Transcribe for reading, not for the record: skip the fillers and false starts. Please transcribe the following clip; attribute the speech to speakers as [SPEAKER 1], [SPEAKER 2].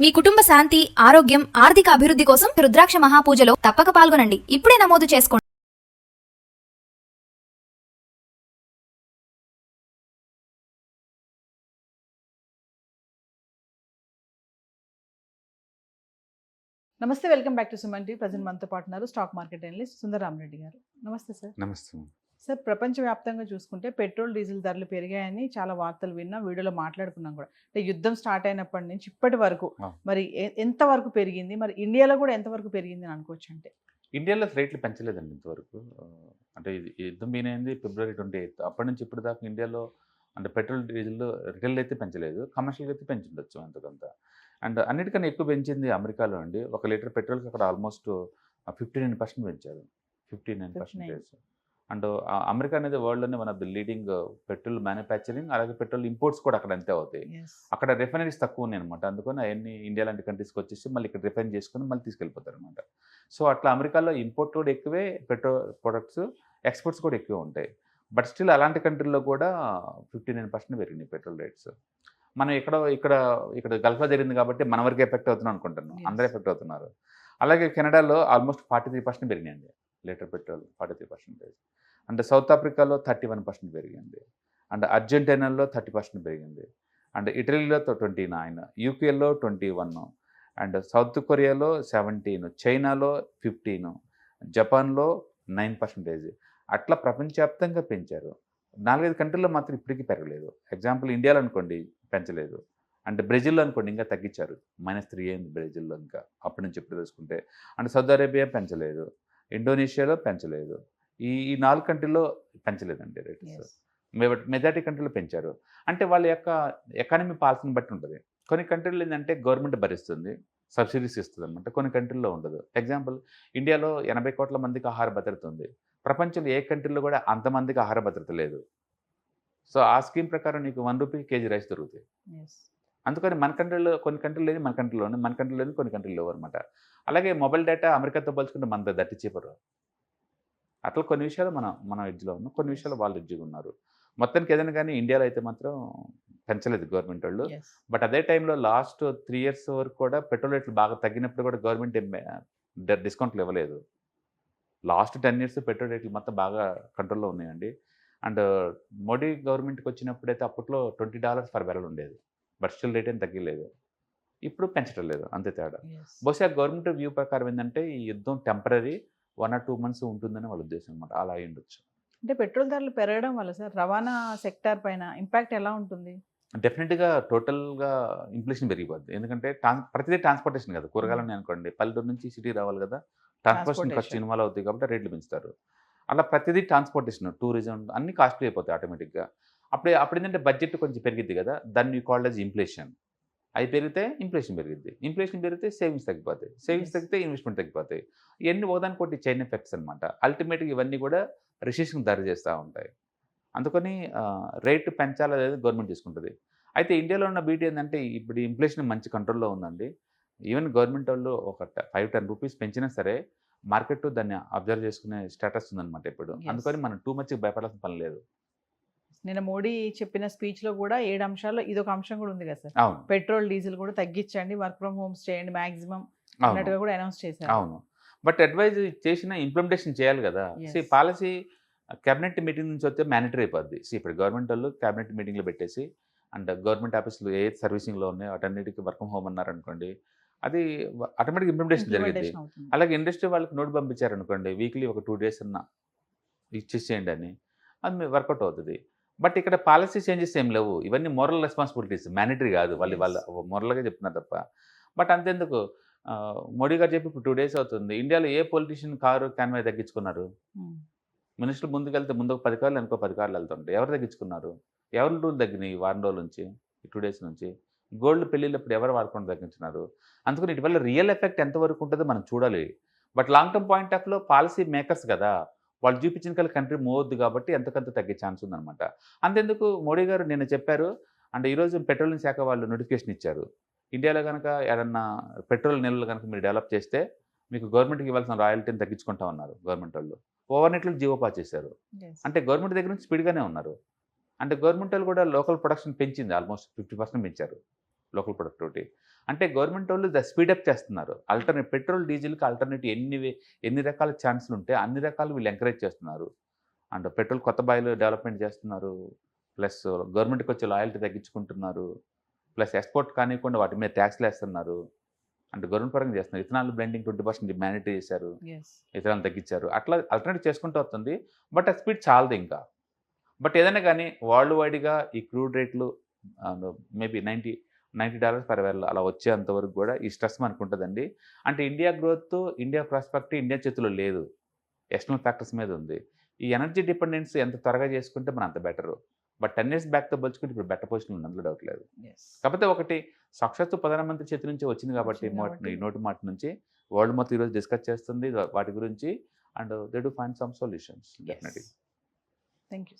[SPEAKER 1] మీ కుటుంబ శాంతి, ఆరోగ్యం, ఆర్థిక అభివృద్ధి కోసం రుద్రాక్ష మహాపూజలో తప్పక పాల్గొనండి. ఇప్పుడే నమోదు చేసుకోండి.
[SPEAKER 2] నమస్తే, welcome back to Suman TV. Present మనతో పాటు ఉన్నారు స్టాక్ మార్కెట్ అనలిస్ట్ సుందరరామరెడ్డి గారు. నమస్తే సార్.
[SPEAKER 3] నమస్తే.
[SPEAKER 2] సార్, ప్రపంచవ్యాప్తంగా చూసుకుంటే పెట్రోల్, డీజిల్ ధరలు పెరిగాయని చాలా వార్తలు విన్నాం, వీడియోలో మాట్లాడుకున్నాం కూడా. అంటే యుద్ధం స్టార్ట్ అయినప్పటి నుంచి ఇప్పటి వరకు మరి ఎంత వరకు పెరిగింది, మరి ఇండియాలో కూడా ఎంత వరకు పెరిగింది అని అనుకోవచ్చు? అంటే
[SPEAKER 3] ఇండియాలో రేట్లు పెంచలేదండి ఇంతవరకు. అంటే ఇది యుద్ధం మీనైంది February 28. అప్పటి నుంచి ఇప్పుడు దాకా ఇండియాలో అంటే పెట్రోల్, డీజిల్ రిటైల్ అయితే పెంచలేదు, కమర్షియల్గా అయితే పెంచుండొచ్చు అంతకంత. అండ్ అన్నిటికన్నా ఎక్కువ పెంచింది అమెరికాలో అండి. 1 లీటర్ పెట్రోల్కి అక్కడ ఆల్మోస్ట్ 59% పెంచారు. 59%. అండ్ అమెరికా అనేది వరల్డ్లోనే one of the leading petrol manufacturing, అలాగే పెట్రోల్ ఇంపోర్ట్స్ కూడా అక్కడ అంతే అవుతాయి. అక్కడ రిఫైనరీస్ తక్కువ ఉన్నాయి అనమాట. అందుకని అవన్నీ ఇండియా లాంటి కంట్రీస్కి వచ్చేసి మళ్ళీ ఇక్కడ రిఫైన్ చేసుకుని మళ్ళీ తీసుకెళ్ళిపోతారు అనమాట. సో అట్లా అమెరికాలో ఇంపోర్ట్ కూడా ఎక్కువే, పెట్రోల్ ప్రొడక్ట్స్ ఎక్స్పోర్ట్స్ కూడా ఎక్కువ ఉంటాయి. బట్ స్టిల్ అలాంటి కంట్రీల్లో కూడా 59% పెరిగినాయి పెట్రోల్ రేట్స్. మనం ఇక్కడ గల్ఫ్లో జరిగింది కాబట్టి మన వరకు ఎఫెక్ట్ అవుతున్నాం అనుకుంటున్నాం, అందరూ ఎఫెక్ట్ అవుతున్నారు. అలాగే కెనడాలో ఆల్మోస్ట్ 43% పెరిగినాయండి లీటర్ పెట్రోల్, 43%. అండ్ సౌత్ ఆఫ్రికాలో 31% పెరిగింది. అండ్ అర్జెంటీనాలో 30% పెరిగింది. అండ్ ఇటలీలో 29, యూకేలో 21, అండ్ సౌత్ కొరియాలో 17, చైనాలో 15, జపాన్లో 9%. అట్లా ప్రపంచవ్యాప్తంగా పెంచారు. 4-5 కంట్రీల్లో మాత్రం ఇప్పటికీ పెరగలేదు. ఎగ్జాంపుల్ ఇండియాలో అనుకోండి పెంచలేదు. అంటే బ్రెజిల్లో అనుకోండి ఇంకా తగ్గించారు, -3 అయింది బ్రెజిల్లో ఇంకా అప్పటి నుంచి ఇప్పుడు తెలుసుకుంటే. అండ్ సౌదీ అరేబియా పెంచలేదు, ఇండోనేషియాలో పెంచలేదు. ఈ 4 కంట్రీల్లో పెంచలేదండి రేట్స్. మెజారిటీ కంట్రీలో పెంచారు. అంటే వాళ్ళ యొక్క ఎకానమీ పాలసీని బట్టి ఉంటుంది. కొన్ని కంట్రీలు ఏంటంటే గవర్నమెంట్ భరిస్తుంది, సబ్సిడీస్ ఇస్తుంది అనమాట. కొన్ని కంట్రీల్లో ఉండదు. ఎగ్జాంపుల్ ఇండియాలో 80 కోట్ల మందికి ఆహార భద్రత ఉంది. ప్రపంచంలో ఏ కంట్రీలో కూడా అంతమందికి ఆహార భద్రత లేదు. సో ఆ స్కీమ్ ప్రకారం నీకు 1 రూపీ కేజీ రైస్ దొరుకుతాయి. అందుకని మన కంట్రీలో కొన్ని కంట్రీలు లేదు, మన కంట్రీలో ఉంది, మన కంట్రీలో లేదు, కొన్ని కంట్రీలో లేవు అనమాట. అలాగే మొబైల్ డేటా అమెరికాతో పోల్చుకుంటే మన దట్టి చీపరు. అట్లా కొన్ని విషయాలు మన ఎడ్జ్లో ఉన్నాం, కొన్ని విషయాలు వాళ్ళు ఎడ్జ్గా ఉన్నారు. మొత్తానికి ఏదైనా కానీ ఇండియాలో అయితే మాత్రం పెంచలేదు గవర్నమెంట్ వాళ్ళు. బట్ అదే టైంలో లాస్ట్ 3 years వరకు కూడా పెట్రోల్ రేట్లు బాగా తగ్గినప్పుడు కూడా గవర్నమెంట్ డిస్కౌంట్లు ఇవ్వలేదు. లాస్ట్ 10 years పెట్రోల్ రేట్లు మొత్తం బాగా కంట్రోల్లో ఉన్నాయండి. అండ్ మోడీ గవర్నమెంట్కి వచ్చినప్పుడైతే అప్పట్లో $20 పర్ బ్యారెల్ ఉండేది. బట్ స్టిల్ రేట్ ఏం తగ్గలేదు. ఇప్పుడు పెంచడం లేదు, అంతే తేడా. బహుశా గవర్నమెంట్ వ్యూ ప్రకారం ఏంటంటే ఈ యుద్ధం టెంపరీ 1 or 2 months ఉంటుందని వాళ్ళ ఉద్దేశం అనమాట. అలా అయి ఉండొచ్చు.
[SPEAKER 2] అంటే పెట్రోల్ ధరలు పెరగడం వల్ల సార్ రవాణా సెక్టార్ పైన ఇంపాక్ట్ ఎలా ఉంటుంది?
[SPEAKER 3] డెఫినెట్గా టోటల్గా ఇన్ఫ్లేషన్ పెరిగిపోద్ది. ఎందుకంటే ప్రతిదీ ట్రాన్స్పోర్టేషన్ కదా. కూరగాయలు అనుకోండి పల్లెటూరు నుంచి సిటీ రావాలి కదా, ట్రాన్స్పోర్టేషన్ ఖర్చు ఇన్వాల్వ్ అవుతాయి కాబట్టి రేట్లు పెంచుతారు. అలా ప్రతిదీ ట్రాన్స్పోర్టేషన్, టూరిజం అన్నీ కాస్ట్లీ అయిపోతాయి ఆటోమేటిక్గా. అప్పుడు ఏంటంటే బడ్జెట్ కొంచెం పెరిగిద్ది కదా, దాన్ని కాల్డ్ యాజ్ ఇన్ఫ్లేషన్. అవి పెరిగితే ఇన్ఫ్లేషన్ పెరిగిద్ది, ఇన్ఫ్లేషన్ పెరిగితే సేవింగ్స్ తగ్గిపోతాయి, సేవింగ్స్ తగ్గితే ఇన్వెస్ట్మెంట్ తగ్గిపోతాయి. ఇవన్నీ ఒకదానికోటి చైన్ ఎఫెక్ట్స్ అనమాట. అల్టిమేట్గా ఇవన్నీ కూడా రిసెషన్ దారి చేస్తూ ఉంటాయి. అందుకని రేటు పెంచాలా లేదా గవర్నమెంట్ తీసుకుంటుంది. అయితే ఇండియాలో ఉన్న బీటీ ఏంటంటే ఇప్పుడు ఇన్ఫ్లేషన్ మంచి కంట్రోల్లో ఉందండి. ఈవెన్ గవర్నమెంట్ వాళ్ళు ఒక 5-10 రూపీస్ పెంచినా సరే మార్కెట్ దాన్ని అబ్జర్వ్ చేసుకునే స్టేటస్ ఉందన్నమాట ఇప్పుడు. అందుకని మనం టూ మచ్ భయపడాల్సిన పని లేదు.
[SPEAKER 2] నిన్న మోడీ చెప్పిన స్పీచ్ లో కూడా 7 అంశాల్లో ఇదొక అంశం కూడా ఉంది కదా సార్.
[SPEAKER 3] అవును,
[SPEAKER 2] పెట్రోల్, డీజిల్ కూడా తగ్గించండి, వర్క్ ఫ్రమ్ హోమ్స్ చేయండి మాక్సిమం అన్నట్టుగా కూడా అనౌన్స్ చేశారు.
[SPEAKER 3] అవును, బట్ అడ్వైజ్ చేసిన ఇంప్లిమెంటేషన్ చేయాలి కదా. పాలసీ క్యాబినెట్ మీటింగ్ నుంచి వస్తే మ్యానిటరీ అయిపోద్ది. ఇప్పుడు గవర్నమెంట్ వాళ్ళు క్యాబినెట్ మీటింగ్లో పెట్టేసి అండ్ గవర్నమెంట్ ఆఫీసులు ఏ సర్వీసింగ్లో ఉన్నాయో వాటన్నిటికీ వర్క్ ఫ్రమ్ హోమ్ అన్నారనుకోండి, అది ఆటోమేటిక్ ఇంప్లిమెంటేషన్ జరిగింది. అలాగే ఇండస్ట్రీ వాళ్ళకి నోట్ పంపించారనుకోండి, వీక్లీ ఒక 2 days అన్న ఇచ్చేసేయండి అని, అది వర్కౌట్ అవుతుంది. బట్ ఇక్కడ పాలసీ చేంజెస్ ఏం లేవు. ఇవన్నీ మోరల్ రెస్పాన్సిబిలిటీస్, మ్యానిటరీ కాదు. వాళ్ళ మోరల్గా చెప్తున్నారు తప్ప. బట్ అంతెందుకు, మోడీ గారు చెప్పి ఇప్పుడు 2 days అవుతుంది. ఇండియాలో ఏ పొలిటీషియన్ కారు క్యాన్వై తగ్గించుకున్నారు? మినిస్టర్లు ముందుకెళ్తే ముందు 10 కార్లు అనుకో 10 కార్లు వెళ్తుంటాయి. ఎవరు తగ్గించుకున్నారు? ఎవరి రూల్ తగ్గినాయి వారం రోజుల నుంచి, 2 days నుంచి? గోల్డ్ పెళ్ళిళ్ళప్పుడు ఎవరు వాడకుండా తగ్గించున్నారు? అందుకని ఇటీవల రియల్ ఎఫెక్ట్ ఎంతవరకు ఉంటుందో మనం చూడాలి. But long term point of లో పాలసీ మేకర్స్ కదా, వాళ్ళు చూపించిన కల్లా కంట్రీ మూవ్ అవుద్ది కాబట్టి ఎంతకంత తగ్గే ఛాన్స్ ఉందన్నమాట. అంతెందుకు మోడీ గారు నిన్న చెప్పారు. అంటే ఈరోజు పెట్రోలియం శాఖ వాళ్ళు నోటిఫికేషన్ ఇచ్చారు. ఇండియాలో కనుక ఏదన్నా పెట్రోల్ నిల్వలు కనుక మీరు డెవలప్ చేస్తే మీకు గవర్నమెంట్కి ఇవ్వాల్సిన రాయల్టీని తగ్గించుకుంటా ఉన్నారు గవర్నమెంట్ వాళ్ళు. ఓవర్నెట్లో జీవో పాస్ చేశారు. అంటే గవర్నమెంట్ దగ్గర నుంచి స్పీడ్గానే ఉన్నారు. అంటే గవర్నమెంట్ వాళ్ళు కూడా లోకల్ ప్రొడక్షన్ పెంచింది, ఆల్మోస్ట్ 50% పెంచారు. Local productivity. అంటే గవర్నమెంట్ వాళ్ళు స్పీడప్ చేస్తున్నారు. పెట్రోల్ డీజిల్కి ఆల్టర్నేటివ్ ఎన్ని రకాల ఛాన్సులు ఉంటే అన్ని రకాలు వీళ్ళు ఎంకరేజ్ చేస్తున్నారు. అండ్ పెట్రోల్ కొత్త బాయిలు డెవలప్మెంట్ చేస్తున్నారు. ప్లస్ గవర్నమెంట్కి వచ్చే లాయల్టీ తగ్గించుకుంటున్నారు. ప్లస్ ఎక్స్పోర్ట్ కానివ్వకుండా వాటి మీద ట్యాక్స్లు వేస్తున్నారు. అంటే గవర్నమెంట్ పరంగా చేస్తున్నారు. ఇథనాల్ బ్లెండింగ్ 20% మ్యాండేటరీ చేశారు.
[SPEAKER 2] ఎస్
[SPEAKER 3] ఇథనాల్ తగ్గించారు. అట్లా ఆల్టర్నేటివ్ చేసుకుంటూ వస్తుంది. బట్ ఆ స్పీడ్ చాలదు ఇంకా. బట్ ఏదైనా కానీ వరల్డ్ వైడ్గా ఈ క్రూడ్ రేట్లు మేబీ $90 per barrel అలా వచ్చేంత వరకు కూడా ఈ స్ట్రెస్ మనకు ఉంటుందండి. అంటే India growth, India prospect India చేతిలో లేదు, ఎక్స్టర్నల్ ఫ్యాక్టర్స్ మీద ఉంది. ఈ ఎనర్జీ డిపెండెన్స్ ఎంత త్వరగా చేసుకుంటే మన అంత బెటరు. బట్ 10 years బ్యాక్తో పోల్చుకుంటే ఇప్పుడు బెటర్ పొజిషన్ ఉంది, అందులో డౌట్ లేదు.
[SPEAKER 2] ఎస్
[SPEAKER 3] కాకపోతే ఒకటి సాక్షాత్తు ప్రధానమంత్రి చేతి నుంచి వచ్చింది కాబట్టి ఈ నోటి మాట నుంచి వరల్డ్ మొత్తం ఈరోజు డిస్కస్ చేస్తుంది వాటి గురించి. And they do find some solutions definitely.
[SPEAKER 2] Thank you.